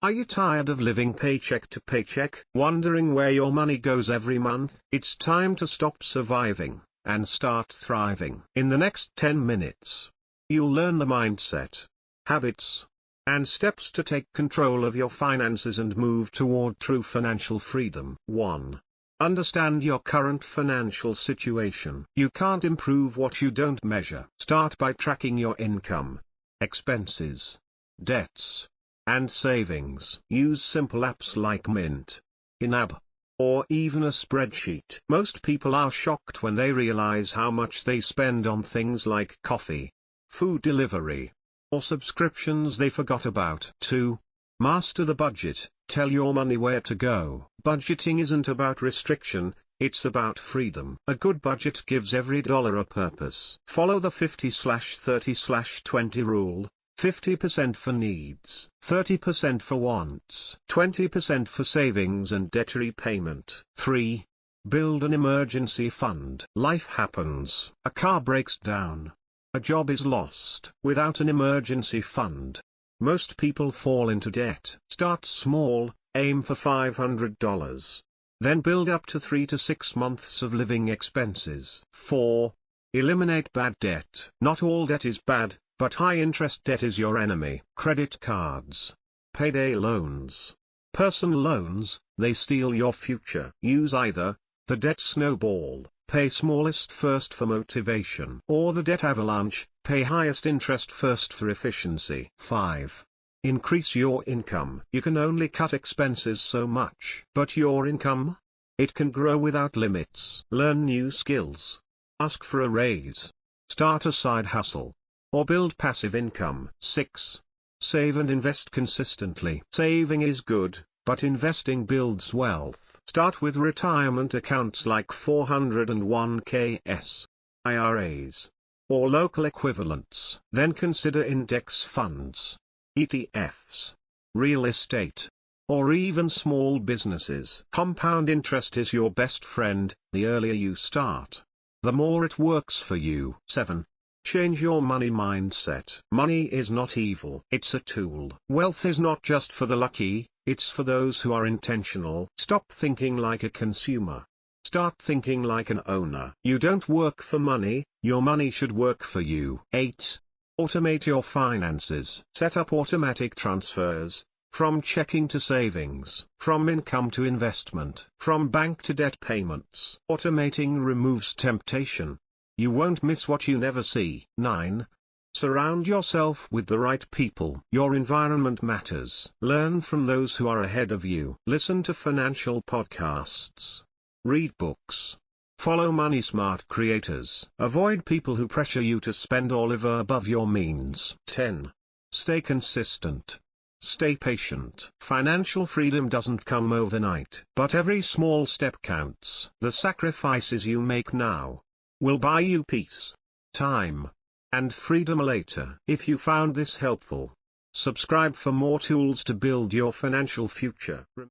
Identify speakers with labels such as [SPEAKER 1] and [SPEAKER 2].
[SPEAKER 1] Are you tired of living paycheck to paycheck, wondering where your money goes every month? It's time to stop surviving and start thriving. In the next 10 minutes, you'll learn the mindset, habits, and steps to take control of your finances and move toward true financial freedom. 1. Understand your current financial situation. You can't improve what you don't measure. Start by tracking your income, expenses, debts, and savings. Use simple apps like Mint, Inab, or even a spreadsheet. Most people are shocked when they realize how much they spend on things like coffee, food delivery, or subscriptions they forgot about. 2. Master the budget. Tell your money where to go. Budgeting isn't about restriction, it's about freedom. A good budget gives every dollar a purpose. Follow the 50/30/20 rule. 50% for needs, 30% for wants, 20% for savings and debt repayment. 3. Build an emergency fund. Life happens. A car breaks down. A job is lost. Without an emergency fund, most people fall into debt. Start small, aim for $500. Then build up to 3 to 6 months of living expenses. 4. Eliminate bad debt. Not all debt is bad, but high-interest debt is your enemy. Credit cards, payday loans, personal loans, they steal your future. Use either the debt snowball, pay smallest first for motivation, or the debt avalanche, pay highest interest first for efficiency. 5. Increase your income. You can only cut expenses so much. But your income? It can grow without limits. Learn new skills. Ask for a raise. Start a side hustle, or build passive income. 6. Save and invest consistently. Saving is good, but investing builds wealth. Start with retirement accounts like 401(k)s, IRAs, or local equivalents. Then consider index funds, ETFs, real estate, or even small businesses. Compound interest is your best friend. The earlier you start, the more it works for you. 7. Change your money mindset. Money is not evil. It's a tool. Wealth is not just for the lucky, it's for those who are intentional. Stop thinking like a consumer. Start thinking like an owner. You don't work for money, your money should work for you. 8. Automate your finances. Set up automatic transfers, from checking to savings, from income to investment, from bank to debt payments. Automating removes temptation. You won't miss what you never see. 9. Surround yourself with the right people. Your environment matters. Learn from those who are ahead of you. Listen to financial podcasts. Read books. Follow money-smart creators. Avoid people who pressure you to spend or live above your means. 10. Stay consistent. Stay patient. Financial freedom doesn't come overnight, but every small step counts. The sacrifices you make now will buy you peace, time, and freedom later. If you found this helpful, subscribe for more tools to build your financial future.